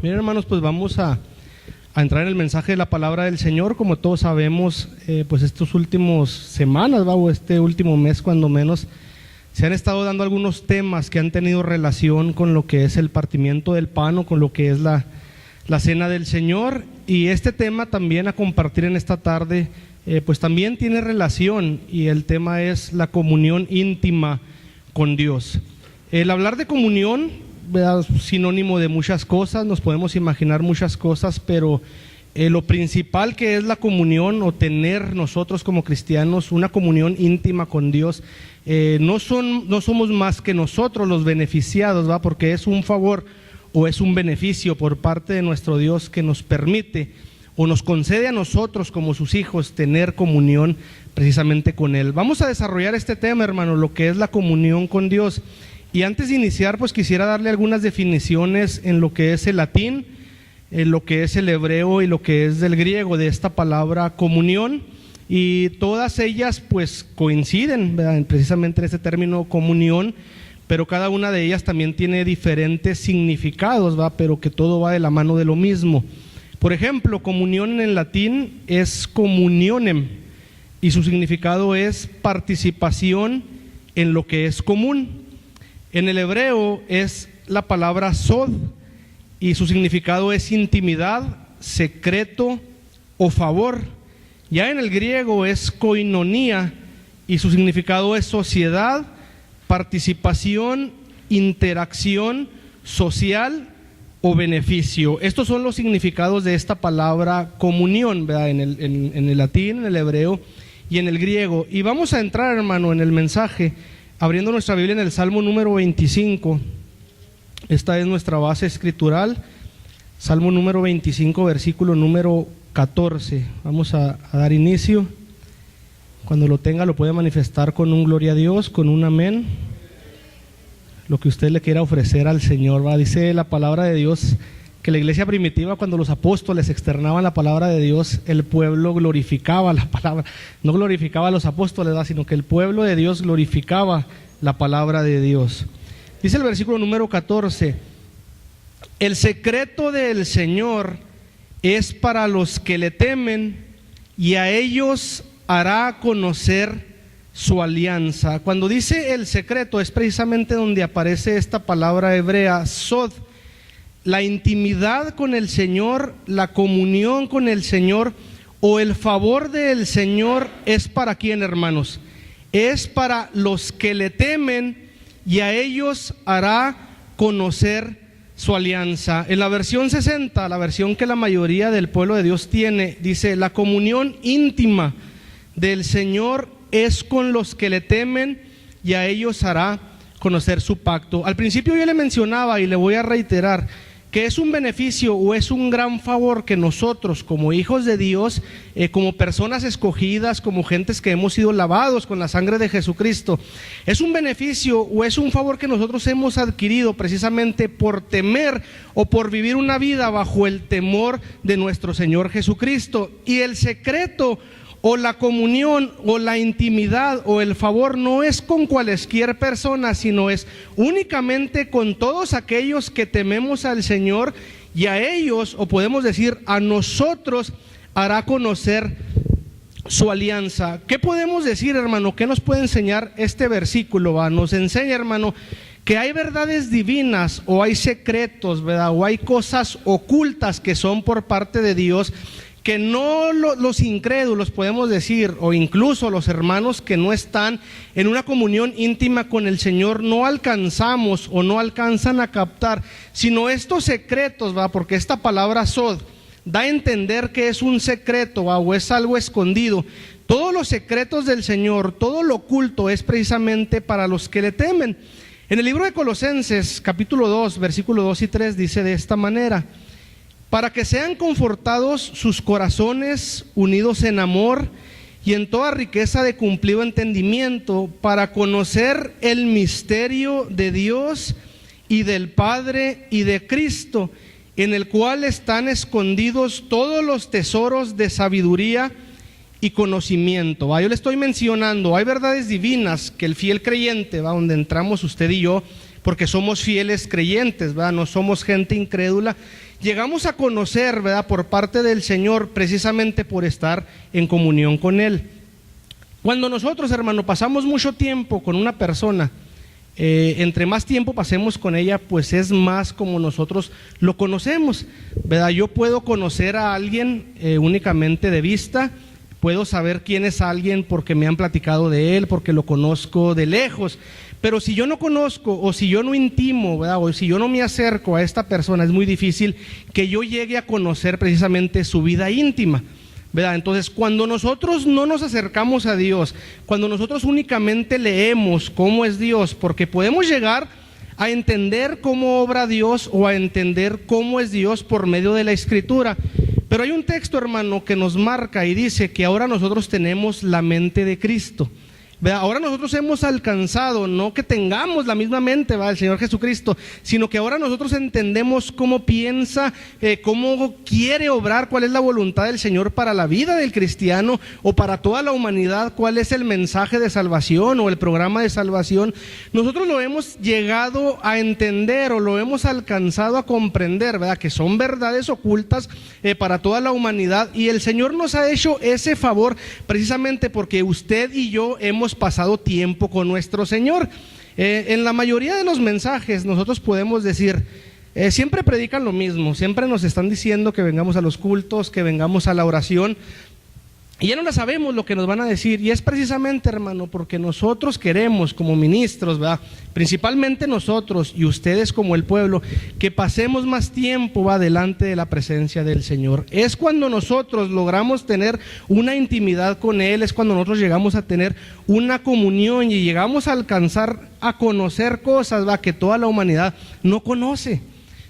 Bien, hermanos, pues vamos a entrar en el mensaje de la palabra del Señor. Como todos sabemos, pues estas últimas semanas, o este último mes cuando menos, se han estado dando algunos temas que han tenido relación con lo que es el partimiento del pan o con lo que es la cena del Señor. Y este tema también a compartir en esta tarde, pues también tiene relación, y el tema es la comunión íntima con Dios. El hablar de comunión, ¿verdad?, es sinónimo de muchas cosas, nos podemos imaginar muchas cosas, pero lo principal que es la comunión, o tener nosotros como cristianos una comunión íntima con Dios, no somos más que nosotros los beneficiados, ¿va?, porque es un favor o es un beneficio por parte de nuestro Dios que nos permite o nos concede a nosotros como sus hijos tener comunión precisamente con Él. Vamos a desarrollar este tema, hermano, lo que es la comunión con Dios. Y antes de iniciar, pues quisiera darle algunas definiciones en lo que es el latín, en lo que es el hebreo y lo que es del griego de esta palabra comunión, y todas ellas pues coinciden, ¿verdad?, precisamente en este término comunión, pero cada una de ellas también tiene diferentes significados, ¿va?, pero que todo va de la mano de lo mismo. Por ejemplo, comunión en latín es communionem, y su significado es participación en lo que es común. En el hebreo es la palabra sod, y su significado es intimidad, secreto o favor. Ya en el griego es koinonía, y su significado es sociedad, participación, interacción social o beneficio. Estos son los significados de esta palabra comunión, ¿verdad?, en el latín, en el hebreo y en el griego. Y vamos a entrar, hermano, en el mensaje abriendo nuestra Biblia en el Salmo número 25. Esta es nuestra base escritural, Salmo número 25, versículo número 14. Vamos a dar inicio. Cuando lo tenga lo puede manifestar con un gloria a Dios, con un amén, lo que usted le quiera ofrecer al Señor, ¿va? Dice la palabra de Dios que la iglesia primitiva, cuando los apóstoles externaban la palabra de Dios, el pueblo glorificaba la palabra, no glorificaba a los apóstoles, ¿va?, sino que el pueblo de Dios glorificaba la palabra de Dios. Dice el versículo número 14: el secreto del Señor es para los que le temen, y a ellos hará conocer su alianza. Cuando dice el secreto es precisamente donde aparece esta palabra hebrea, sod. La intimidad con el Señor, la comunión con el Señor o el favor del Señor es para ¿quién, hermanos? Es para los que le temen, y a ellos hará conocer su alianza. En la versión 60, la versión que la mayoría del pueblo de Dios tiene, dice: la comunión íntima del Señor es con los que le temen, y a ellos hará conocer su pacto. Al principio yo le mencionaba, y le voy a reiterar, que es un beneficio o es un gran favor que nosotros como hijos de Dios, como personas escogidas, como gentes que hemos sido lavados con la sangre de Jesucristo, es un beneficio o es un favor que nosotros hemos adquirido precisamente por temer o por vivir una vida bajo el temor de nuestro Señor Jesucristo. Y el secreto o la comunión o la intimidad o el favor no es con cualesquier persona, sino es únicamente con todos aquellos que tememos al Señor, y a ellos, o podemos decir a nosotros, hará conocer su alianza. ¿Qué podemos decir, hermano? ¿Qué nos puede enseñar este versículo? ¿Va? Nos enseña, hermano, que hay verdades divinas o hay secretos, ¿verdad?, o hay cosas ocultas que son por parte de Dios, que no los incrédulos, podemos decir, o incluso los hermanos que no están en una comunión íntima con el Señor, no alcanzamos o no alcanzan a captar, sino estos secretos, ¿va?, porque esta palabra sod da a entender que es un secreto, ¿va?, o es algo escondido. Todos los secretos del Señor, todo lo oculto es precisamente para los que le temen. En el libro de Colosenses, capítulo 2, versículo 2 y 3, dice de esta manera: para que sean confortados sus corazones, unidos en amor y en toda riqueza de cumplido entendimiento, para conocer el misterio de Dios y del Padre y de Cristo, en el cual están escondidos todos los tesoros de sabiduría y conocimiento. Yo le estoy mencionando, hay verdades divinas que el fiel creyente, donde entramos usted y yo, porque somos fieles creyentes, no somos gente incrédula, llegamos a conocer, ¿verdad?, por parte del Señor, precisamente por estar en comunión con Él. Cuando nosotros, hermano, pasamos mucho tiempo con una persona, entre más tiempo pasemos con ella, pues es más como nosotros lo conocemos, ¿verdad? Yo puedo conocer a alguien únicamente de vista, puedo saber quién es alguien porque me han platicado de él, porque lo conozco de lejos, pero si yo no conozco o si yo no intimo, ¿verdad?, o si yo no me acerco a esta persona, es muy difícil que yo llegue a conocer precisamente su vida íntima, ¿verdad? Entonces, cuando nosotros no nos acercamos a Dios, cuando nosotros únicamente leemos cómo es Dios, porque podemos llegar a entender cómo obra Dios o a entender cómo es Dios por medio de la Escritura, pero hay un texto, hermano, que nos marca y dice que ahora nosotros tenemos la mente de Cristo. ¿Verdad? Ahora nosotros hemos alcanzado, no que tengamos la misma mente, ¿verdad?, del Señor Jesucristo, sino que ahora nosotros entendemos cómo piensa, cómo quiere obrar, cuál es la voluntad del Señor para la vida del cristiano o para toda la humanidad, cuál es el mensaje de salvación o el programa de salvación. Nosotros lo hemos llegado a entender o lo hemos alcanzado a comprender, ¿verdad?, que son verdades ocultas para toda la humanidad, y el Señor nos ha hecho ese favor precisamente porque usted y yo hemos pasado tiempo con nuestro Señor. En la mayoría de los mensajes nosotros podemos decir, siempre predican lo mismo, siempre nos están diciendo que vengamos a los cultos, que vengamos a la oración, y ya no la sabemos lo que nos van a decir, y es precisamente, hermano, porque nosotros queremos como ministros, ¿verdad?, principalmente nosotros y ustedes como el pueblo, que pasemos más tiempo, ¿va?, delante de la presencia del Señor. Es cuando nosotros logramos tener una intimidad con Él, es cuando nosotros llegamos a tener una comunión y llegamos a alcanzar a conocer cosas, ¿va?, que toda la humanidad no conoce.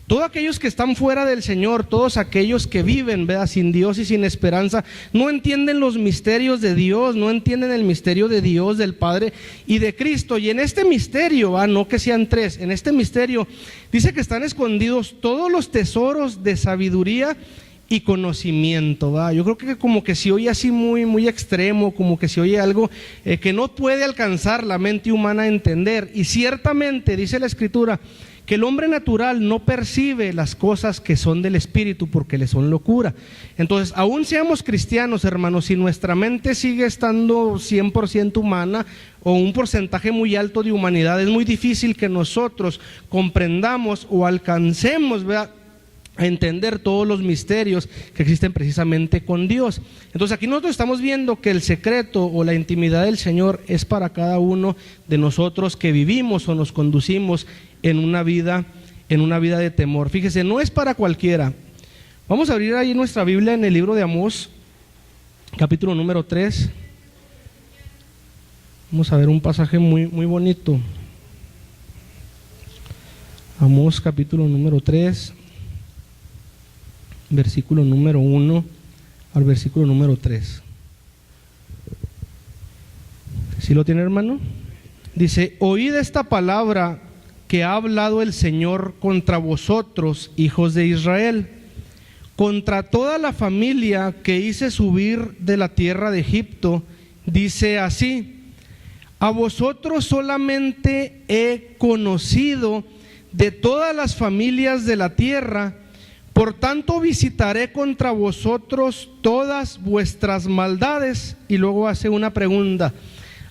Todos aquellos que están fuera del Señor, todos aquellos que viven, ¿verdad?, sin Dios y sin esperanza, no entienden los misterios de Dios, no entienden el misterio de Dios, del Padre y de Cristo. Y en este misterio, no que sean tres, en este misterio dice que están escondidos todos los tesoros de sabiduría y conocimiento, ¿va? Yo creo que como que se oye así muy extremo, como que se oye algo que no puede alcanzar la mente humana a entender. Y ciertamente dice la Escritura que el hombre natural no percibe las cosas que son del Espíritu porque le son locura. Entonces, aún seamos cristianos, hermanos, si nuestra mente sigue estando 100% humana o un porcentaje muy alto de humanidad, es muy difícil que nosotros comprendamos o alcancemos, ¿verdad?, a entender todos los misterios que existen precisamente con Dios. Entonces aquí nosotros estamos viendo que el secreto o la intimidad del Señor es para cada uno de nosotros que vivimos o nos conducimos en una vida de temor. Fíjese, no es para cualquiera. Vamos a abrir ahí nuestra Biblia en el libro de Amós, capítulo número 3. Vamos a ver un pasaje muy bonito. Amós, capítulo número 3. Versículo número 1 al versículo número 3. ¿Sí lo tiene, hermano? Dice: oíd esta palabra que ha hablado el Señor contra vosotros, hijos de Israel, contra toda la familia que hice subir de la tierra de Egipto. Dice así: a vosotros solamente he conocido de todas las familias de la tierra. Por tanto visitaré contra vosotros todas vuestras maldades. Y luego hace una pregunta: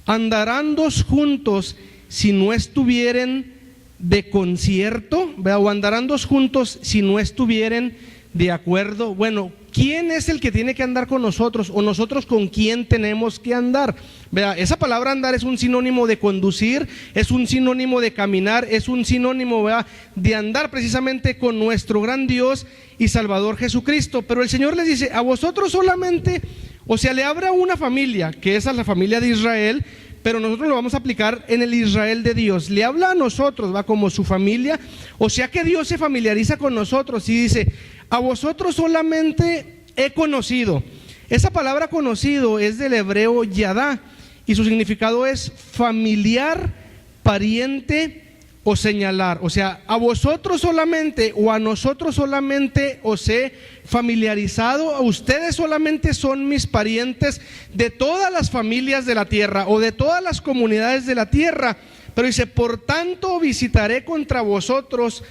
¿andarán dos juntos si no estuvieren de concierto? ¿O andarán dos juntos si no estuvieren de acuerdo? Bueno, ¿quién es el que tiene que andar con nosotros? ¿O nosotros con quién tenemos que andar? ¿Verdad? Esa palabra andar es un sinónimo de conducir, es un sinónimo de caminar, es un sinónimo, ¿verdad?, de andar precisamente con nuestro gran Dios y Salvador Jesucristo. Pero el Señor les dice: a vosotros solamente, o sea, le habla a una familia, que esa es la familia de Israel, pero nosotros lo vamos a aplicar en el Israel de Dios. Le habla a nosotros, ¿va?, como su familia, o sea que Dios se familiariza con nosotros y dice: a vosotros solamente he conocido. Esa palabra conocido es del hebreo yadá y su significado es familiar, pariente o señalar. O sea, a vosotros solamente o a nosotros solamente os he familiarizado, a ustedes solamente son mis parientes de todas las familias de la tierra o de todas las comunidades de la tierra. Pero dice: por tanto visitaré contra vosotros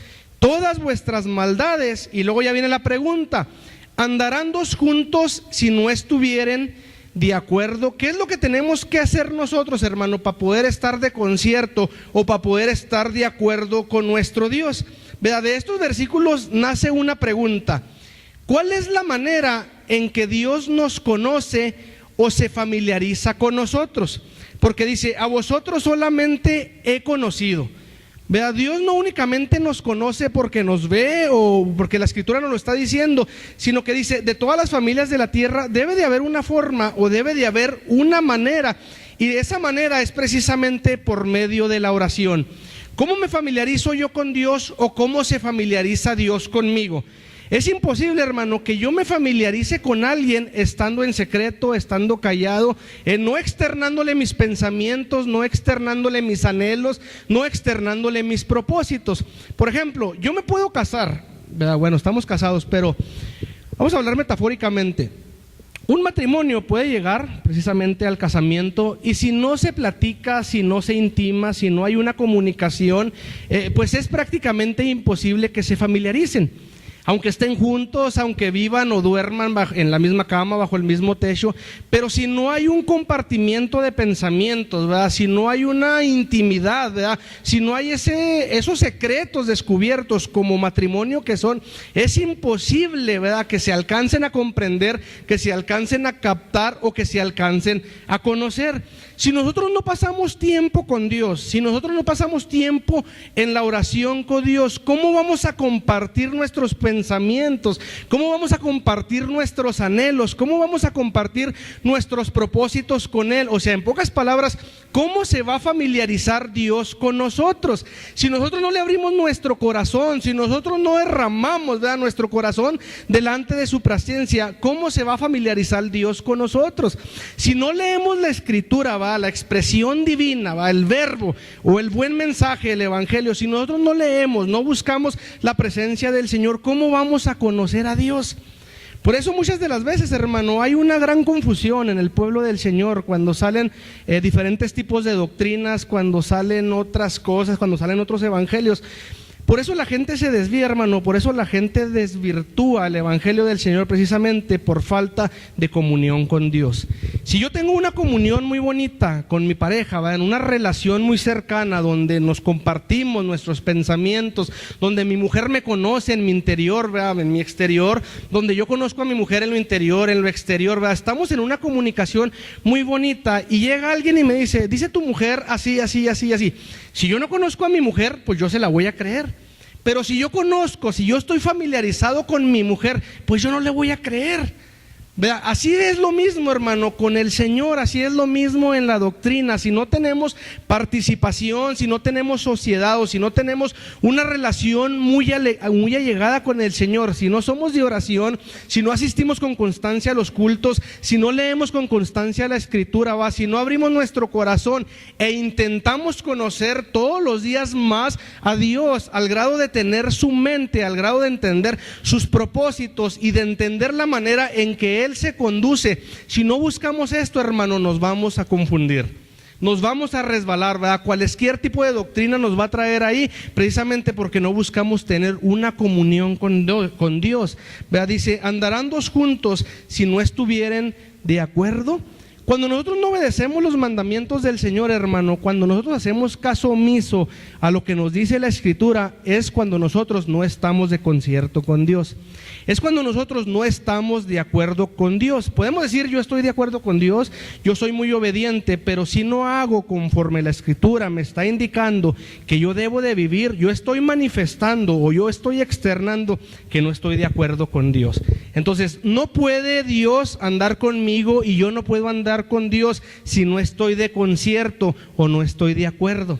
todas vuestras maldades. Y luego ya viene la pregunta: ¿andarán dos juntos si no estuvieren de acuerdo? ¿Qué es lo que tenemos que hacer nosotros, hermano, para poder estar de concierto o para poder estar de acuerdo con nuestro Dios? ¿Verdad? De estos versículos nace una pregunta: ¿cuál es la manera en que Dios nos conoce o se familiariza con nosotros? Porque dice: a vosotros solamente he conocido. Vea, Dios no únicamente nos conoce porque nos ve o porque la Escritura nos lo está diciendo, sino que dice: de todas las familias de la tierra debe de haber una forma o debe de haber una manera, y esa manera es precisamente por medio de la oración. ¿Cómo me familiarizo yo con Dios o cómo se familiariza Dios conmigo? Es imposible, hermano, que yo me familiarice con alguien estando en secreto, estando callado, no externándole mis pensamientos, no externándole mis anhelos, no externándole mis propósitos. Por ejemplo, yo me puedo casar, ¿verdad? Bueno, estamos casados, pero vamos a hablar metafóricamente. Un matrimonio puede llegar precisamente al casamiento, y si no se platica, si no se intima, si no hay una comunicación, pues es prácticamente imposible que se familiaricen. Aunque estén juntos, aunque vivan o duerman en la misma cama, bajo el mismo techo, pero si no hay un compartimiento de pensamientos, ¿verdad? Si no hay una intimidad, ¿verdad? Si no hay esos secretos descubiertos como matrimonio que son, es imposible, ¿verdad?, que se alcancen a comprender, que se alcancen a captar o que se alcancen a conocer. Si nosotros no pasamos tiempo con Dios, si nosotros no pasamos tiempo en la oración con Dios, ¿cómo vamos a compartir nuestros pensamientos? ¿Cómo vamos a compartir nuestros anhelos? ¿Cómo vamos a compartir nuestros propósitos con Él? O sea, en pocas palabras, ¿cómo se va a familiarizar Dios con nosotros? Si nosotros no le abrimos nuestro corazón, si nosotros no derramamos, ¿verdad?, nuestro corazón delante de su presencia, ¿cómo se va a familiarizar Dios con nosotros? Si no leemos la Escritura, ¿va?, la expresión divina, ¿va?, el verbo o el buen mensaje, el evangelio, si nosotros no leemos, no buscamos la presencia del Señor, ¿cómo vamos a conocer a Dios? Por eso muchas de las veces, hermano, hay una gran confusión en el pueblo del Señor cuando salen diferentes tipos de doctrinas, cuando salen otras cosas, cuando salen otros evangelios. Por eso la gente se desvía, hermano, por eso la gente desvirtúa el evangelio del Señor, precisamente por falta de comunión con Dios. Si yo tengo una comunión muy bonita con mi pareja, ¿va?, en una relación muy cercana, donde nos compartimos nuestros pensamientos, donde mi mujer me conoce en mi interior, ¿verdad?, en mi exterior, donde yo conozco a mi mujer en lo interior, en lo exterior, ¿verdad?, estamos en una comunicación muy bonita, y llega alguien y me dice tu mujer así, así, así, así. Si yo no conozco a mi mujer, pues yo se la voy a creer. Pero si yo conozco, si yo estoy familiarizado con mi mujer, pues yo no le voy a creer. ¿Verdad? Así es lo mismo, hermano, con el Señor, así es lo mismo en la doctrina. Si no tenemos participación, si no tenemos sociedad, o si no tenemos una relación muy allegada con el Señor, si no somos de oración, si no asistimos con constancia a los cultos, si no leemos con constancia la Escritura, ¿va?, si no abrimos nuestro corazón e intentamos conocer todos los días más a Dios, al grado de tener su mente, al grado de entender sus propósitos y de entender la manera en que Él se conduce, si no buscamos esto, hermano, nos vamos a confundir, nos vamos a resbalar, ¿verdad? Cualquier tipo de doctrina nos va a traer ahí, precisamente porque no buscamos tener una comunión con Dios, ¿verdad? Dice: andarán dos juntos si no estuvieren de acuerdo. Cuando nosotros no obedecemos los mandamientos del Señor, hermano, cuando nosotros hacemos caso omiso a lo que nos dice la Escritura, es cuando nosotros no estamos de concierto con Dios. Es cuando nosotros no estamos de acuerdo con Dios. Podemos decir: yo estoy de acuerdo con Dios, yo soy muy obediente, pero si no hago conforme la Escritura me está indicando que yo debo de vivir, yo estoy manifestando o yo estoy externando que no estoy de acuerdo con Dios. Entonces, no puede Dios andar conmigo y yo no puedo andar con Dios si no estoy de concierto o no estoy de acuerdo.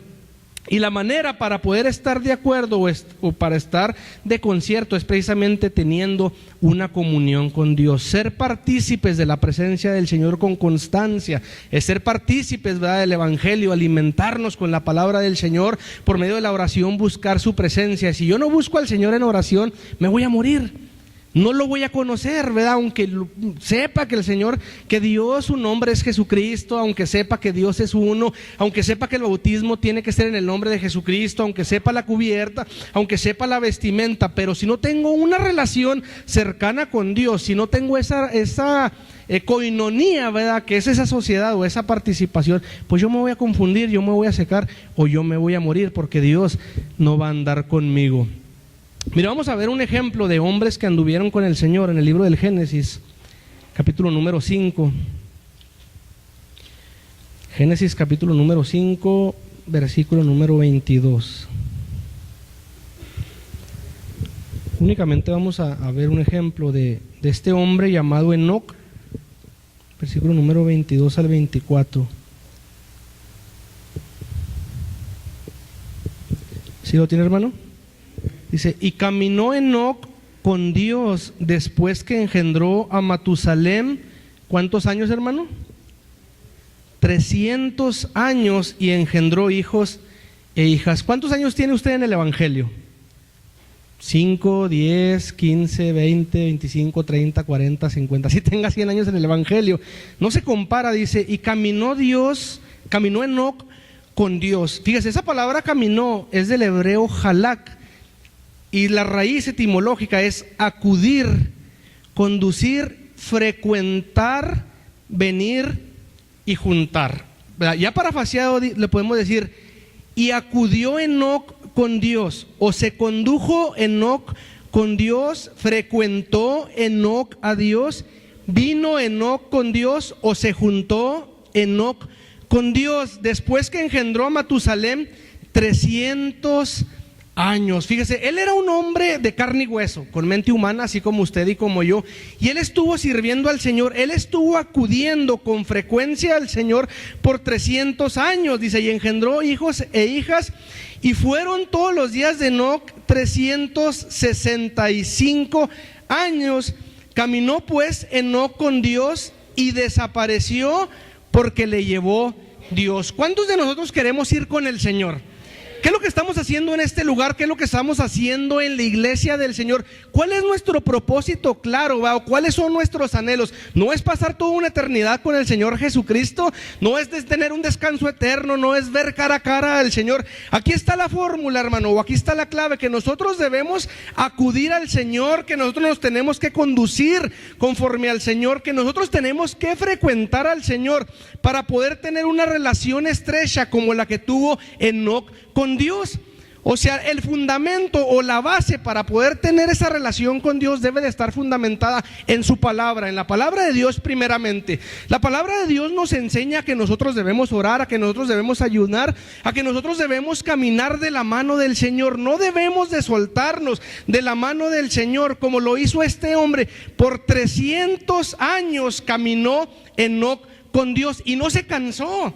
Y la manera para poder estar de acuerdo o para estar de concierto es precisamente teniendo una comunión con Dios, ser partícipes de la presencia del Señor con constancia, es ser partícipes, ¿verdad?, del evangelio, alimentarnos con la palabra del Señor, por medio de la oración buscar su presencia. Si yo no busco al Señor en oración, me voy a morir. No lo voy a conocer, ¿verdad? Aunque sepa que el Señor, que Dios, su nombre es Jesucristo, aunque sepa que Dios es uno, aunque sepa que el bautismo tiene que ser en el nombre de Jesucristo, aunque sepa la cubierta, aunque sepa la vestimenta, pero si no tengo una relación cercana con Dios, si no tengo esa coinonía, ¿verdad? Que es esa sociedad o esa participación, pues yo me voy a confundir, yo me voy a secar o yo me voy a morir, porque Dios no va a andar conmigo. Mira, vamos a ver un ejemplo de hombres que anduvieron con el Señor en el libro del Génesis, capítulo número 5. Génesis capítulo número 5, versículo número 22. Únicamente vamos a ver un ejemplo de este hombre llamado Enoc, versículo número 22 al 24. ¿Sí lo tiene, hermano? Dice: y caminó Enoc con Dios después que engendró a Matusalem. ¿Cuántos años, hermano? 300 años, y engendró hijos e hijas. ¿Cuántos años tiene usted en el Evangelio? 5, 10, 15, 20, 25, 30, 40, 50. Si tenga 100 años en el Evangelio. No se compara, dice, y caminó Enoc con Dios. Fíjese, esa palabra caminó es del hebreo halak, y la raíz etimológica es acudir, conducir, frecuentar, venir y juntar. ¿Verdad? Ya parafaseado le podemos decir: y acudió Enoc con Dios, o se condujo Enoc con Dios, frecuentó Enoc a Dios, vino Enoc con Dios, o se juntó Enoc con Dios, después que engendró a Matusalem 300 años. Fíjese, él era un hombre de carne y hueso, con mente humana, así como usted y como yo, y él estuvo sirviendo al Señor, él estuvo acudiendo con frecuencia al Señor por 300 años, dice, y engendró hijos e hijas, y fueron todos los días de Enoc 365 años. Caminó pues Enoc con Dios y desapareció porque le llevó Dios. ¿Cuántos de nosotros queremos ir con el Señor? ¿Qué es lo que estamos haciendo en este lugar? ¿Qué es lo que estamos haciendo en la iglesia del Señor? ¿Cuál es nuestro propósito claro, ¿va? ¿O cuáles son nuestros anhelos? No es pasar toda una eternidad con el Señor Jesucristo, no es tener un descanso eterno, no es ver cara a cara al Señor. Aquí está la fórmula, hermano, o aquí está la clave, que nosotros debemos acudir al Señor, que nosotros nos tenemos que conducir conforme al Señor, que nosotros tenemos que frecuentar al Señor para poder tener una relación estrecha como la que tuvo Enoc con Dios. O sea, el fundamento o la base para poder tener esa relación con Dios debe de estar fundamentada en su palabra, en la palabra de Dios primeramente. La palabra de Dios nos enseña que nosotros debemos orar, a que nosotros debemos ayunar, a que nosotros debemos caminar de la mano del Señor. No debemos de soltarnos de la mano del Señor como lo hizo este hombre. Por 300 años caminó Enoc con Dios y no se cansó.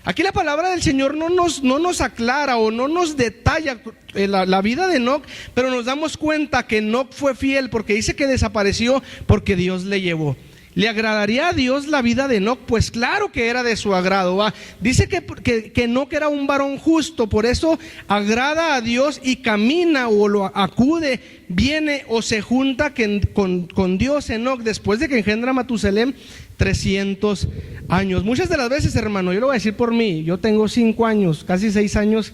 Aquí la palabra del Señor no nos aclara o no nos detalla la vida de Enoc, pero nos damos cuenta que Enoc fue fiel, porque dice que desapareció porque Dios le llevó. ¿Le agradaría a Dios la vida de Enoc? Pues claro que era de su agrado, ¿va? Dice que Enoc era un varón justo, por eso agrada a Dios y camina o lo acude, viene o se junta con Dios Enoc después de que engendra a Matusalem 300 años. Muchas de las veces, hermano, yo lo voy a decir por mí, yo tengo 5 años, casi 6 años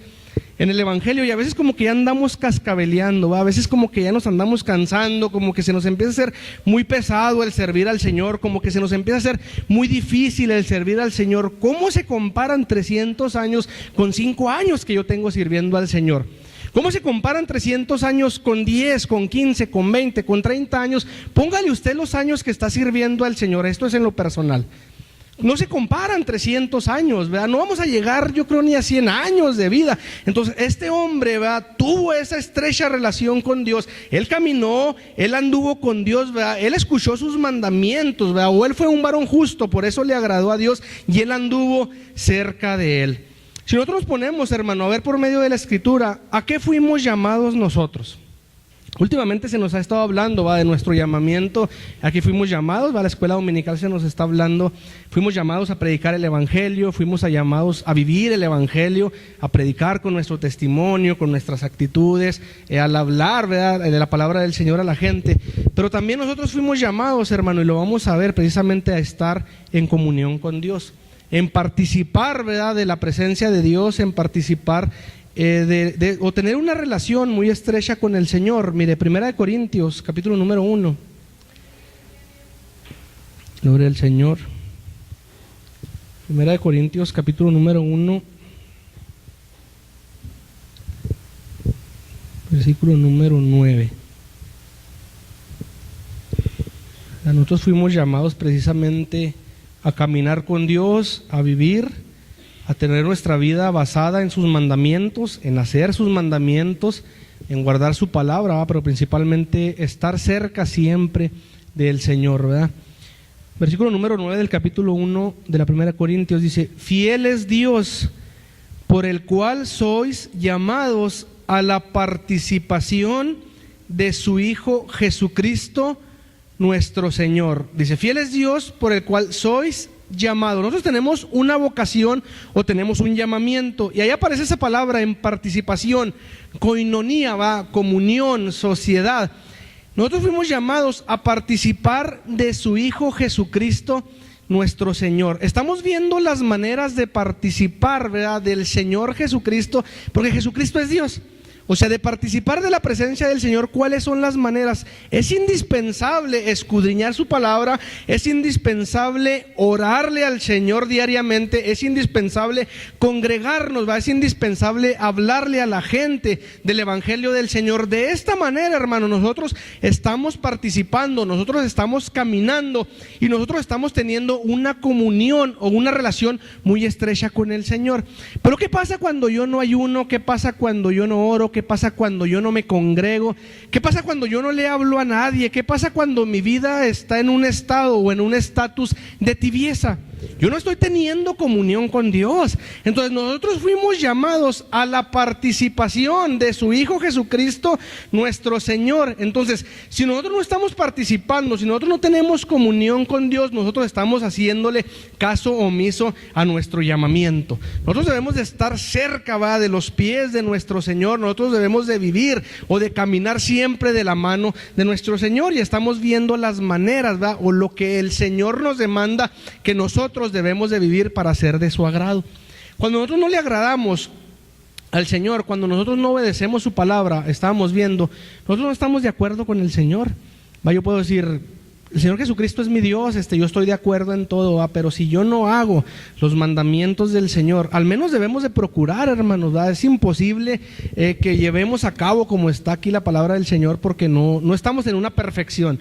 en el Evangelio, y a veces como que ya andamos cascabeleando, ¿va? A veces como que ya nos andamos cansando, como que se nos empieza a hacer muy pesado el servir al Señor, como que se nos empieza a hacer muy difícil el servir al Señor. ¿Cómo se comparan 300 años con 5 años que yo tengo sirviendo al Señor? ¿Cómo se comparan 300 años con 10, con 15, con 20, con 30 años? Póngale usted los años que está sirviendo al Señor. Esto es en lo personal. No se comparan 300 años, ¿verdad? No vamos a llegar, yo creo, ni a 100 años de vida. Entonces, este hombre, ¿verdad?, tuvo esa estrecha relación con Dios. Él caminó, él anduvo con Dios, ¿verdad? Él escuchó sus mandamientos, ¿verdad? O él fue un varón justo, por eso le agradó a Dios y él anduvo cerca de él. Si nosotros nos ponemos, hermano, a ver por medio de la Escritura, ¿a qué fuimos llamados nosotros? Últimamente se nos ha estado hablando, de nuestro llamamiento. Aquí fuimos llamados, a la escuela dominical se nos está hablando. Fuimos llamados a predicar el evangelio, fuimos llamados a vivir el evangelio, a predicar con nuestro testimonio, con nuestras actitudes, al hablar, ¿verdad?, de la palabra del Señor a la gente. Pero también nosotros fuimos llamados, hermano, y lo vamos a ver, precisamente a estar en comunión con Dios, en participar, ¿verdad?, de la presencia de Dios, en participar o tener una relación muy estrecha con el Señor. Mire, 1 Corintios, capítulo número 1. Gloria al Señor. 1 Corintios, capítulo número 1, versículo número 9. Nosotros fuimos llamados precisamente a caminar con Dios, a vivir, a tener nuestra vida basada en sus mandamientos, en hacer sus mandamientos, en guardar su palabra, ¿verdad?, pero principalmente estar cerca siempre del Señor, ¿verdad? Versículo número 9 del capítulo 1 de la 1 Corintios dice: fiel es Dios, por el cual sois llamados a la participación de su Hijo Jesucristo nuestro Señor. Dice: fiel es Dios, por el cual sois llamados. Nosotros tenemos una vocación o tenemos un llamamiento, y ahí aparece esa palabra en participación, koinonía, comunión, sociedad. Nosotros fuimos llamados a participar de su Hijo Jesucristo nuestro Señor. Estamos viendo las maneras de participar, ¿verdad?, del Señor Jesucristo, porque Jesucristo es Dios. O sea, de participar de la presencia del Señor, ¿cuáles son las maneras? Es indispensable escudriñar su palabra, es indispensable orarle al Señor diariamente, es indispensable congregarnos, es indispensable hablarle a la gente del Evangelio del Señor. De esta manera, hermano, nosotros estamos participando, nosotros estamos caminando y nosotros estamos teniendo una comunión o una relación muy estrecha con el Señor. Pero ¿qué pasa cuando yo no ayuno? ¿Qué pasa cuando yo no oro? ¿Qué pasa cuando yo no me congrego? ¿Qué pasa cuando yo no le hablo a nadie? ¿Qué pasa cuando mi vida está en un estado o en un estatus de tibieza? Yo no estoy teniendo comunión con Dios. Entonces nosotros fuimos llamados a la participación de su Hijo Jesucristo nuestro Señor. Entonces, si nosotros no estamos participando, si nosotros no tenemos comunión con Dios, nosotros estamos haciéndole caso omiso a nuestro llamamiento. Nosotros debemos de estar cerca, de los pies de nuestro Señor. Nosotros debemos de vivir o de caminar siempre de la mano de nuestro Señor, y estamos viendo las maneras, o lo que el Señor nos demanda que nosotros debemos de vivir para ser de su agrado. Cuando nosotros no le agradamos al Señor, cuando nosotros no obedecemos su palabra, estábamos viendo, nosotros no estamos de acuerdo con el Señor. Yo puedo decir: el Señor Jesucristo es mi Dios, yo estoy de acuerdo en todo, pero si yo no hago los mandamientos del Señor, al menos debemos de procurar, hermanos, es imposible que llevemos a cabo como está aquí la palabra del Señor, porque no estamos en una perfección.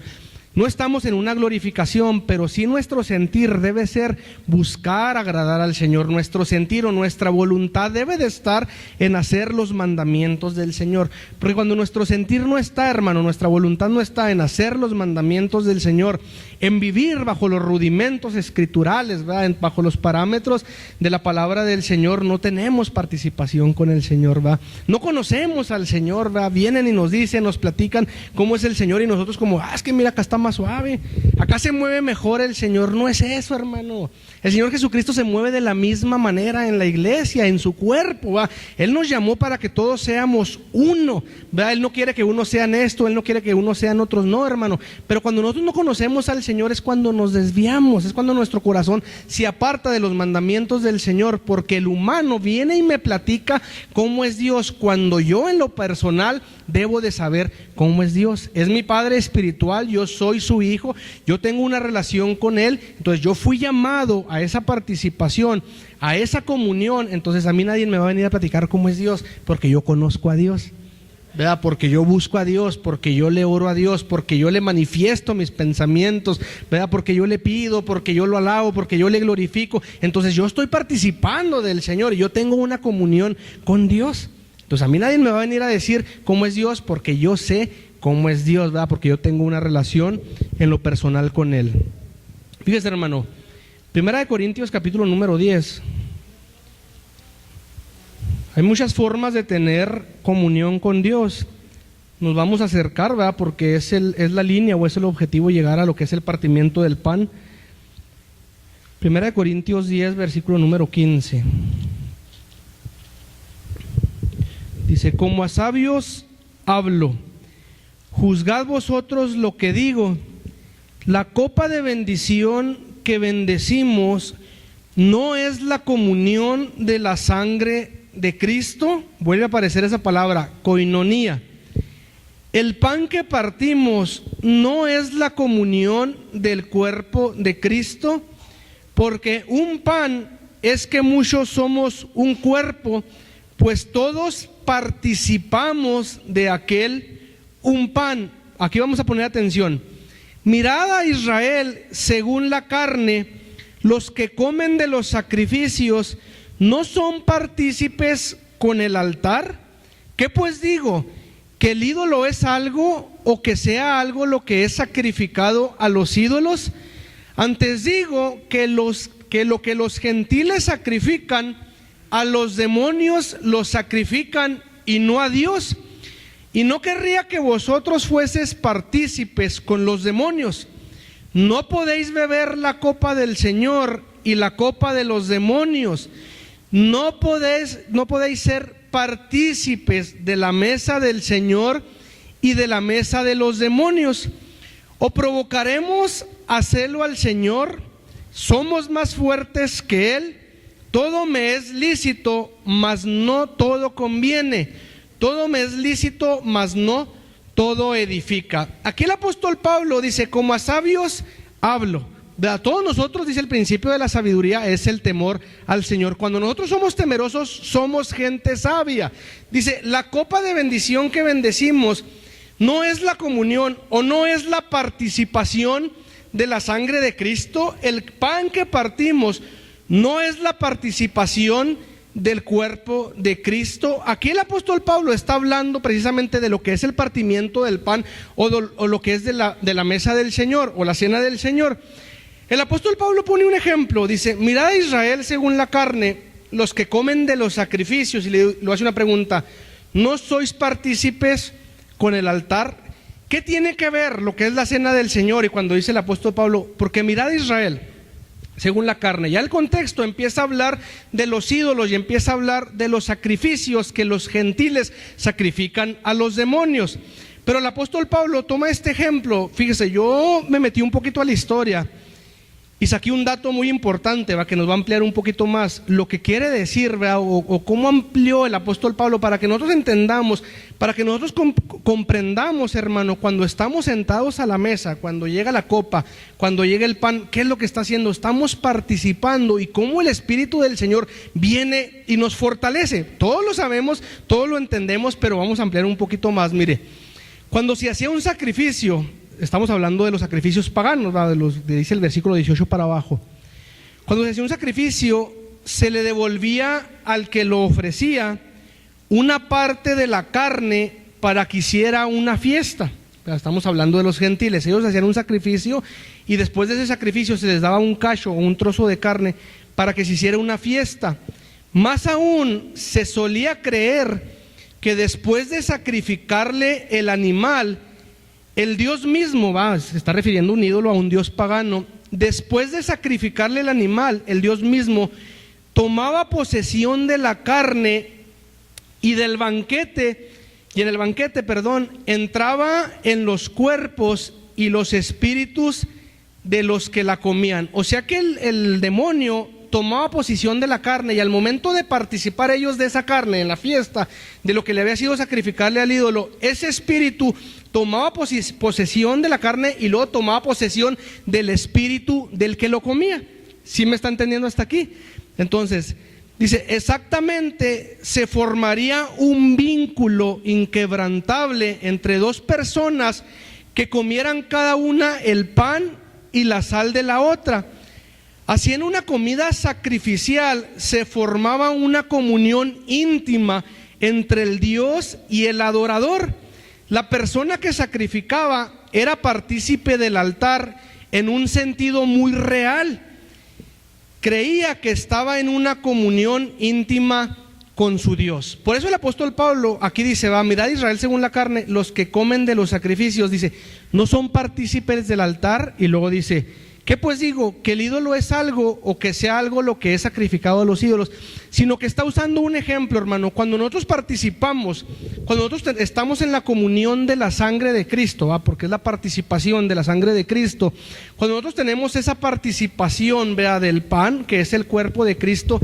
No estamos en una glorificación, pero sí nuestro sentir debe ser buscar agradar al Señor. Nuestro sentir o nuestra voluntad debe de estar en hacer los mandamientos del Señor. Porque cuando nuestro sentir no está, hermano, nuestra voluntad no está en hacer los mandamientos del Señor, en vivir bajo los rudimentos escriturales, bajo los parámetros de la palabra del Señor, no tenemos participación con el Señor, no conocemos al Señor, vienen y nos dicen, nos platican cómo es el Señor, y nosotros como: es que mira, acá está más suave, acá se mueve mejor el Señor. No es eso, hermano. El Señor Jesucristo se mueve de la misma manera en la iglesia, en su cuerpo, Él nos llamó para que todos seamos uno, Él no quiere que uno sea en esto, Él no quiere que uno sea en otros, no, hermano. Pero cuando nosotros no conocemos al Señor es cuando nos desviamos, es cuando nuestro corazón se aparta de los mandamientos del Señor, porque el humano viene y me platica cómo es Dios, cuando yo en lo personal debo de saber cómo es Dios. Es mi Padre espiritual, yo soy su hijo, yo tengo una relación con Él. Entonces yo fui llamado a esa participación, a esa comunión. Entonces a mí nadie me va a venir a platicar cómo es Dios, porque yo conozco a Dios, porque yo busco a Dios, porque yo le oro a Dios, porque yo le manifiesto mis pensamientos, porque yo le pido, porque yo lo alabo, porque yo le glorifico. Entonces yo estoy participando del Señor y yo tengo una comunión con Dios. Entonces a mí nadie me va a venir a decir cómo es Dios, porque yo sé cómo es Dios, porque yo tengo una relación en lo personal con Él. Fíjese, hermano, 1 Corintios capítulo número 10. Hay muchas formas de tener comunión con Dios. nos vamos a acercar, ¿verdad? Porque es la línea o es el objetivo llegar a lo que es el partimiento del pan. 1 Corintios 10, versículo número 15. Dice: como a sabios hablo, juzgad vosotros lo que digo. La copa de bendición que bendecimos no es la comunión de la sangre de Cristo. Vuelve a aparecer esa palabra, koinonía. El pan que partimos no es la comunión del cuerpo de Cristo, porque un pan es que muchos somos un cuerpo, pues todos participamos de aquel un pan. Aquí vamos a poner atención. Mirad a Israel según la carne, los que comen de los sacrificios no son partícipes con el altar. ¿Qué pues digo? ¿Que el ídolo es algo o que sea algo lo que es sacrificado a los ídolos? Antes digo que lo que los gentiles sacrifican, a los demonios los sacrifican y no a Dios. Y no querría que vosotros fueseis partícipes con los demonios. No podéis beber la copa del Señor y la copa de los demonios. No podéis ser partícipes de la mesa del Señor y de la mesa de los demonios. ¿O provocaremos a celo al Señor? ¿Somos más fuertes que Él? Todo me es lícito, mas no todo conviene. Todo me es lícito, mas no todo edifica. Aquí el apóstol Pablo dice: como a sabios hablo. A todos nosotros, dice, el principio de la sabiduría es el temor al Señor. Cuando nosotros somos temerosos, somos gente sabia. Dice: la copa de bendición que bendecimos no es la comunión o no es la participación de la sangre de Cristo. El pan que partimos no es la participación del cuerpo de Cristo. Aquí el apóstol Pablo está hablando precisamente de lo que es el partimiento del pan o lo que es de la mesa del Señor o la cena del Señor. El apóstol Pablo pone un ejemplo, dice: mirad a Israel según la carne, los que comen de los sacrificios, y le hace una pregunta: ¿no sois partícipes con el altar? ¿Qué tiene que ver lo que es la cena del Señor? Y cuando dice el apóstol Pablo, porque mirad a Israel según la carne, ya el contexto empieza a hablar de los ídolos y empieza a hablar de los sacrificios que los gentiles sacrifican a los demonios. Pero el apóstol Pablo toma este ejemplo. Fíjese, yo me metí un poquito a la historia y saqué un dato muy importante, que nos va a ampliar un poquito más lo que quiere decir, o cómo amplió el apóstol Pablo, para que nosotros entendamos, para que nosotros comprendamos, hermano, cuando estamos sentados a la mesa, cuando llega la copa, cuando llega el pan, ¿qué es lo que está haciendo? Estamos participando, y cómo el Espíritu del Señor viene y nos fortalece. Todos lo sabemos, todos lo entendemos, pero vamos a ampliar un poquito más. Mire, cuando se hacía un sacrificio, estamos hablando de los sacrificios paganos, dice el versículo 18 para abajo. Cuando se hacía un sacrificio, se le devolvía al que lo ofrecía una parte de la carne para que hiciera una fiesta. Estamos hablando de los gentiles. Ellos hacían un sacrificio y después de ese sacrificio se les daba un cacho o un trozo de carne para que se hiciera una fiesta. Más aún, se solía creer que después de sacrificarle el animal, el Dios mismo, se está refiriendo a un ídolo, a un Dios pagano, después de sacrificarle el animal, el Dios mismo tomaba posesión de la carne y del banquete, y en el banquete, entraba en los cuerpos y los espíritus de los que la comían. O sea que el demonio tomaba posesión de la carne, y al momento de participar ellos de esa carne en la fiesta, de lo que le había sido sacrificarle al ídolo, ese espíritu tomaba posesión de la carne y luego tomaba posesión del espíritu del que lo comía. ¿Sí me está entendiendo hasta aquí? Entonces, dice, exactamente se formaría un vínculo inquebrantable entre dos personas que comieran cada una el pan y la sal de la otra. Así, en una comida sacrificial se formaba una comunión íntima entre el Dios y el adorador. La persona que sacrificaba era partícipe del altar en un sentido muy real. Creía que estaba en una comunión íntima con su Dios. Por eso el apóstol Pablo aquí dice, mirad Israel según la carne, los que comen de los sacrificios, dice, no son partícipes del altar. Y luego dice, ¿qué pues digo? ¿Que el ídolo es algo o que sea algo lo que es sacrificado a los ídolos? Sino que está usando un ejemplo, hermano. Cuando nosotros participamos, cuando nosotros estamos en la comunión de la sangre de Cristo, porque es la participación de la sangre de Cristo, cuando nosotros tenemos esa participación, del pan, que es el cuerpo de Cristo,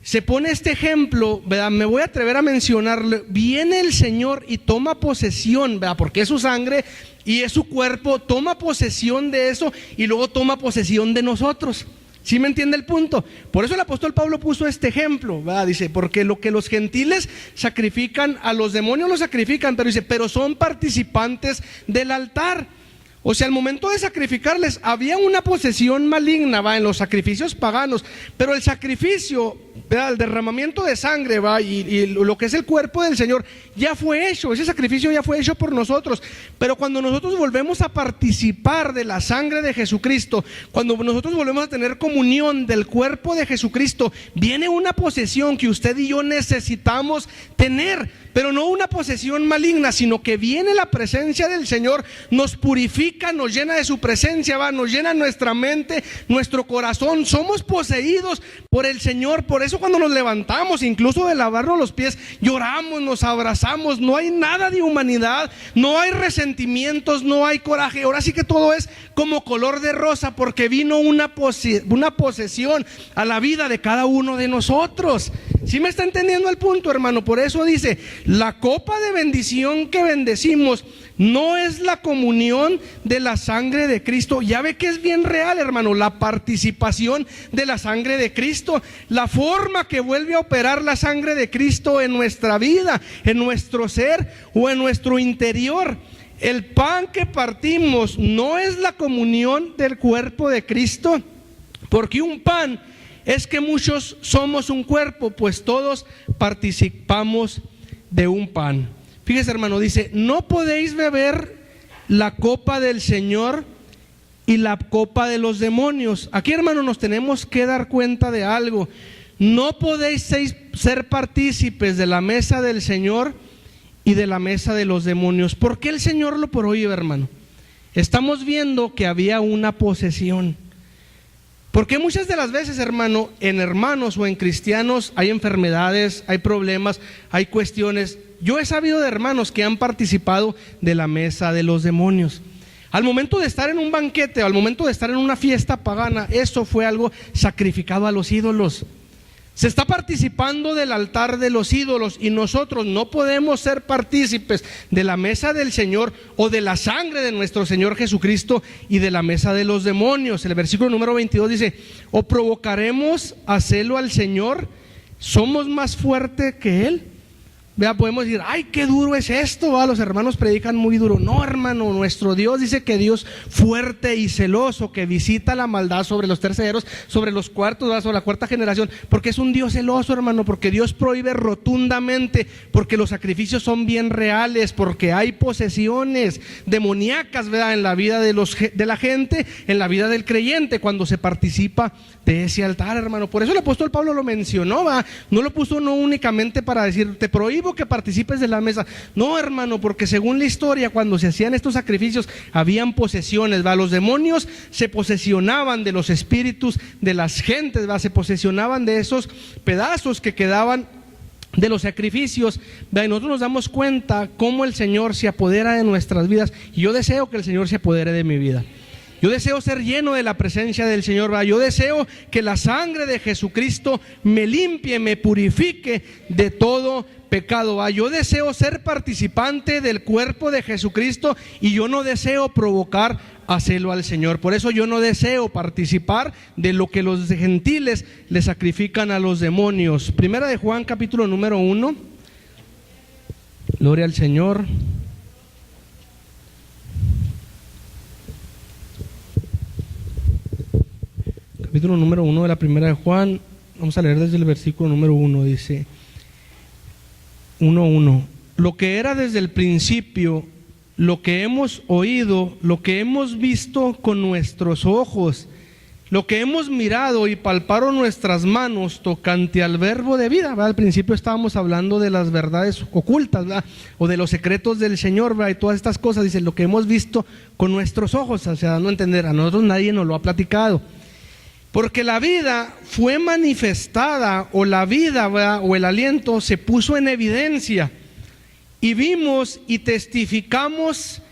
se pone este ejemplo, me voy a atrever a mencionarlo. Viene el Señor y toma posesión, porque es su sangre y es su cuerpo, toma posesión de eso y luego toma posesión de nosotros. ¿Sí me entiende el punto? Por eso el apóstol Pablo puso este ejemplo, dice, porque lo que los gentiles sacrifican, a los demonios lo sacrifican, pero dice, pero son participantes del altar. O sea, al momento de sacrificarles había una posesión maligna, en los sacrificios paganos, pero el sacrificio, el derramamiento de sangre, y lo que es el cuerpo del Señor ya fue hecho. Ese sacrificio ya fue hecho por nosotros. Pero cuando nosotros volvemos a participar de la sangre de Jesucristo, cuando nosotros volvemos a tener comunión del cuerpo de Jesucristo, viene una posesión que usted y yo necesitamos tener. Pero no una posesión maligna, sino que viene la presencia del Señor, nos purifica, nos llena de su presencia, nos llena nuestra mente, nuestro corazón. Somos poseídos por el Señor. Por eso cuando nos levantamos, incluso de lavarnos los pies, lloramos, nos abrazamos. No hay nada de humanidad, no hay resentimientos, no hay coraje. Ahora sí que todo es como color de rosa, porque vino una posesión a la vida de cada uno de nosotros. ¿Sí me está entendiendo el punto, hermano? Por eso dice, la copa de bendición que bendecimos no es la comunión de la sangre de Cristo. Ya ve que es bien real, hermano, la participación de la sangre de Cristo, la forma que vuelve a operar la sangre de Cristo en nuestra vida, en nuestro ser o en nuestro interior. El pan que partimos no es la comunión del cuerpo de Cristo, porque un pan es que muchos somos un cuerpo, pues todos participamos de un pan. Fíjese, hermano, dice, no podéis beber la copa del Señor y la copa de los demonios. Aquí, hermano, nos tenemos que dar cuenta de algo. No podéis ser partícipes de la mesa del Señor y de la mesa de los demonios. ¿Por qué el Señor lo prohíbe, hermano? Estamos viendo que había una posesión. Porque muchas de las veces, hermano, en hermanos o en cristianos hay enfermedades, hay problemas, hay cuestiones. Yo he sabido de hermanos que han participado de la mesa de los demonios. Al momento de estar en un banquete, al momento de estar en una fiesta pagana, eso fue algo sacrificado a los ídolos. Se está participando del altar de los ídolos y nosotros no podemos ser partícipes de la mesa del Señor o de la sangre de nuestro Señor Jesucristo y de la mesa de los demonios. El versículo número 22 dice, ¿o provocaremos a celo al Señor? ¿Somos más fuertes que Él? Podemos decir, ay, qué duro es esto, los hermanos predican muy duro. No, hermano, nuestro Dios dice que Dios fuerte y celoso, que visita la maldad sobre los terceros, sobre los cuartos, sobre la cuarta generación, porque es un Dios celoso, hermano, porque Dios prohíbe rotundamente, porque los sacrificios son bien reales, porque hay posesiones demoníacas, en la vida de la gente, en la vida del creyente, cuando se participa de ese altar, hermano. Por eso el apóstol Pablo lo mencionó, no lo puso no únicamente para decir, te prohíbo que participes de la mesa. No, hermano, porque según la historia, cuando se hacían estos sacrificios, habían posesiones, los demonios se posesionaban de los espíritus de las gentes, se posesionaban de esos pedazos que quedaban de los sacrificios. Y nosotros nos damos cuenta cómo el Señor se apodera de nuestras vidas, y yo deseo que el Señor se apodere de mi vida. Yo deseo ser lleno de la presencia del Señor, yo deseo que la sangre de Jesucristo me limpie, me purifique de todo pecado, Yo deseo ser participante del cuerpo de Jesucristo y yo no deseo provocar a celo al Señor. Por eso yo no deseo participar de lo que los gentiles le sacrifican a los demonios. Primera de Juan, capítulo número 1. Gloria al Señor. Capítulo número 1 de la primera de Juan, vamos a leer desde el versículo número 1, dice 1:1. Lo que era desde el principio, lo que hemos oído, lo que hemos visto con nuestros ojos, lo que hemos mirado y palparon nuestras manos tocante al verbo de vida, ¿verdad? Al principio estábamos hablando de las verdades ocultas, ¿verdad? O de los secretos del Señor, ¿verdad? Y todas estas cosas, dice, lo que hemos visto con nuestros ojos, o sea, dando a entender, a nosotros nadie nos lo ha platicado. Porque la vida fue manifestada, o la vida, ¿verdad? O el aliento se puso en evidencia, y vimos y testificamos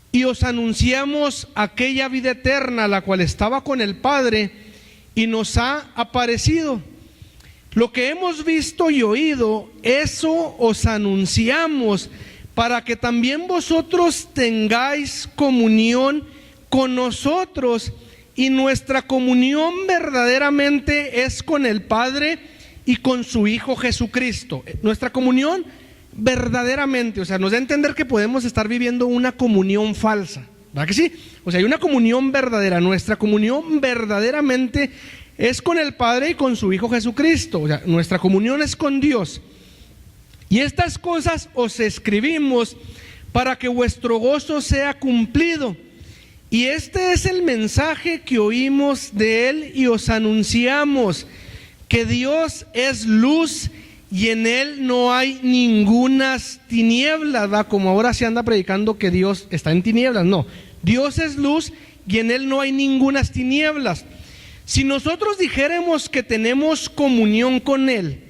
y os anunciamos aquella vida eterna, la cual estaba con el Padre y nos ha aparecido. Lo que hemos visto y oído, eso os anunciamos, para que también vosotros tengáis comunión con nosotros, y nuestra comunión verdaderamente es con el Padre y con su Hijo Jesucristo. Nuestra comunión verdaderamente, o sea, nos da a entender que podemos estar viviendo una comunión falsa, ¿verdad que sí? O sea, hay una comunión verdadera. Nuestra comunión verdaderamente es con el Padre y con su Hijo Jesucristo. O sea, nuestra comunión es con Dios. Y estas cosas os escribimos para que vuestro gozo sea cumplido. Y este es el mensaje que oímos de Él y os anunciamos, que Dios es luz y en Él no hay ningunas tinieblas, ¿verdad? Como ahora se anda predicando que Dios está en tinieblas. No, Dios es luz y en Él no hay ningunas tinieblas. Si nosotros dijéramos que tenemos comunión con Él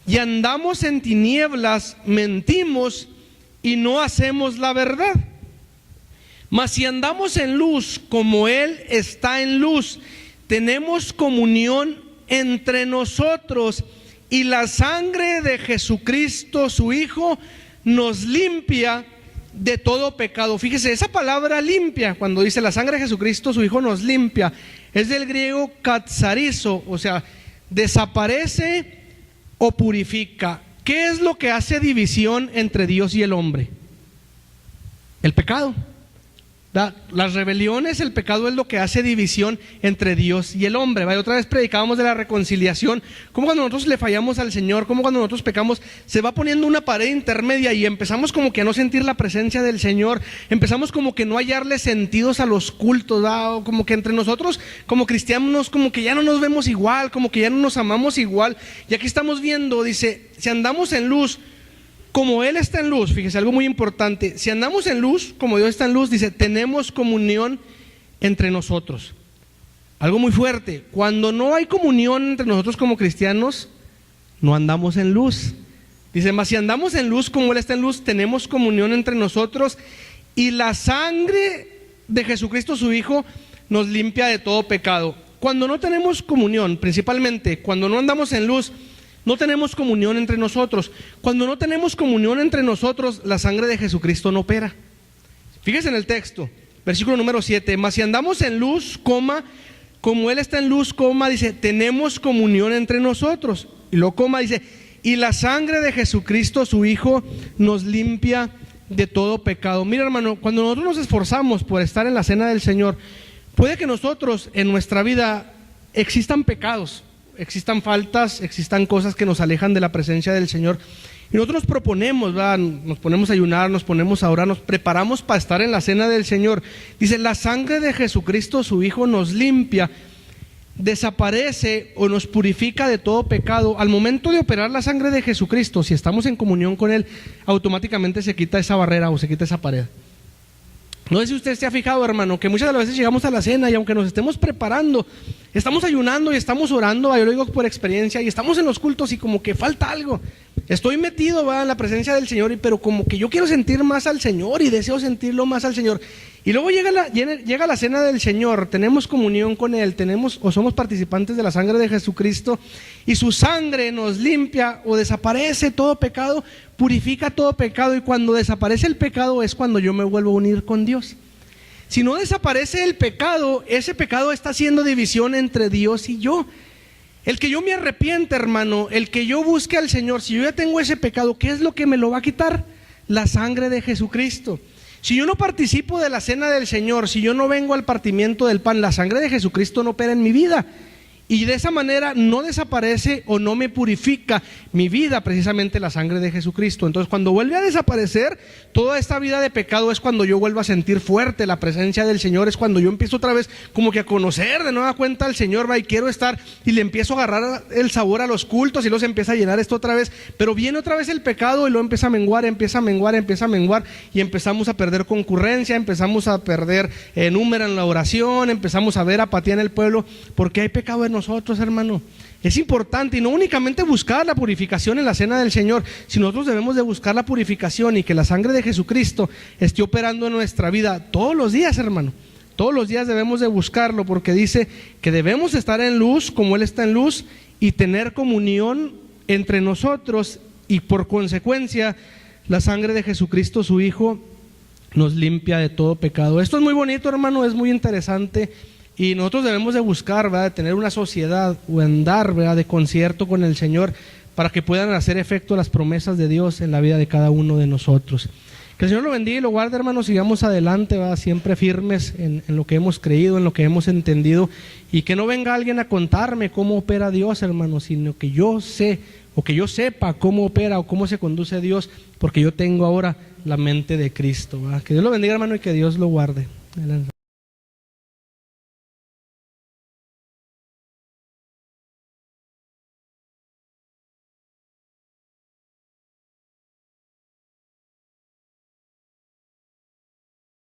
y andamos en tinieblas, mentimos y no hacemos la verdad. Mas si andamos en luz como Él está en luz, tenemos comunión entre nosotros, y la sangre de Jesucristo, su Hijo, nos limpia de todo pecado. Fíjese, esa palabra limpia, cuando dice la sangre de Jesucristo, su Hijo, nos limpia, es del griego katsarizo, o sea, desaparece o purifica. ¿Qué es lo que hace división entre Dios y el hombre? El pecado. Las rebeliones, el pecado es lo que hace división entre Dios y el hombre. Otra vez predicábamos de la reconciliación, como cuando nosotros le fallamos al Señor, como cuando nosotros pecamos, se va poniendo una pared intermedia y empezamos como que a no sentir la presencia del Señor, empezamos como que no hallarle sentidos a los cultos, o como que entre nosotros como cristianos como que ya no nos vemos igual, como que ya no nos amamos igual. Y aquí estamos viendo, dice, si andamos en luz como Él está en luz, fíjese algo muy importante, si andamos en luz, como Dios está en luz, dice, tenemos comunión entre nosotros. Algo muy fuerte, cuando no hay comunión entre nosotros como cristianos, no andamos en luz. Dice, mas si andamos en luz como Él está en luz, tenemos comunión entre nosotros, y la sangre de Jesucristo su Hijo nos limpia de todo pecado. Cuando no tenemos comunión, principalmente cuando no andamos en luz, no tenemos comunión entre nosotros. Cuando no tenemos comunión entre nosotros, la sangre de Jesucristo no opera. Fíjese en el texto, versículo número 7. Mas si andamos en luz, como Él está en luz, dice, tenemos comunión entre nosotros. Y luego, dice, y la sangre de Jesucristo, su Hijo, nos limpia de todo pecado. Mira, hermano, cuando nosotros nos esforzamos por estar en la cena del Señor, puede que nosotros en nuestra vida existan pecados, existan faltas, existan cosas que nos alejan de la presencia del Señor, y nosotros nos proponemos, ¿verdad? Nos ponemos a ayunar, nos ponemos a orar, nos preparamos para estar en la cena del Señor. Dice, la sangre de Jesucristo su Hijo nos limpia, desaparece o nos purifica de todo pecado. Al momento de operar la sangre de Jesucristo, si estamos en comunión con Él, automáticamente se quita esa barrera o se quita esa pared. No sé si usted se ha fijado, hermano, que muchas de las veces llegamos a la cena y aunque nos estemos preparando, estamos ayunando y estamos orando, yo lo digo por experiencia, y estamos en los cultos y como que falta algo. Estoy metido, en la presencia del Señor, pero como que yo quiero sentir más al Señor y deseo sentirlo más al Señor. Y luego llega la cena del Señor, tenemos comunión con Él, somos participantes de la sangre de Jesucristo, y su sangre nos limpia o desaparece todo pecado, purifica todo pecado, y cuando desaparece el pecado es cuando yo me vuelvo a unir con Dios. Si no desaparece el pecado, ese pecado está haciendo división entre Dios y yo. El que yo me arrepiente, hermano, el que yo busque al Señor, si yo ya tengo ese pecado, ¿qué es lo que me lo va a quitar? La sangre de Jesucristo. Si yo no participo de la cena del Señor, si yo no vengo al partimiento del pan, la sangre de Jesucristo no opera en mi vida. Y de esa manera no desaparece o no me purifica mi vida, precisamente la sangre de Jesucristo. Entonces, cuando vuelve a desaparecer toda esta vida de pecado, es cuando yo vuelvo a sentir fuerte la presencia del Señor. Es cuando yo empiezo otra vez como que a conocer de nueva cuenta al Señor, y quiero estar, y le empiezo a agarrar el sabor a los cultos, y luego se empieza a llenar esto otra vez. Pero viene otra vez el pecado y luego empieza a menguar, y empezamos a perder concurrencia, empezamos a perder número en la oración, empezamos a ver apatía en el pueblo, porque hay pecado en nosotros, hermano. Es importante, y no únicamente buscar la purificación en la cena del Señor, sino nosotros debemos de buscar la purificación y que la sangre de Jesucristo esté operando en nuestra vida todos los días, hermano. Todos los días debemos de buscarlo, porque dice que debemos estar en luz como Él está en luz y tener comunión entre nosotros, y por consecuencia la sangre de Jesucristo, su Hijo, nos limpia de todo pecado. Esto es muy bonito, hermano, es muy interesante. Y nosotros debemos de buscar, ¿verdad?, de tener una sociedad o andar, ¿verdad?, de concierto con el Señor, para que puedan hacer efecto las promesas de Dios en la vida de cada uno de nosotros. Que el Señor lo bendiga y lo guarde, hermanos. Sigamos adelante, ¿verdad?, siempre firmes en lo que hemos creído, en lo que hemos entendido, y que no venga alguien a contarme cómo opera Dios, hermanos, sino que yo sé, o que yo sepa cómo opera o cómo se conduce Dios, porque yo tengo ahora la mente de Cristo, ¿verdad? Que Dios lo bendiga, hermano, y que Dios lo guarde. Adelante.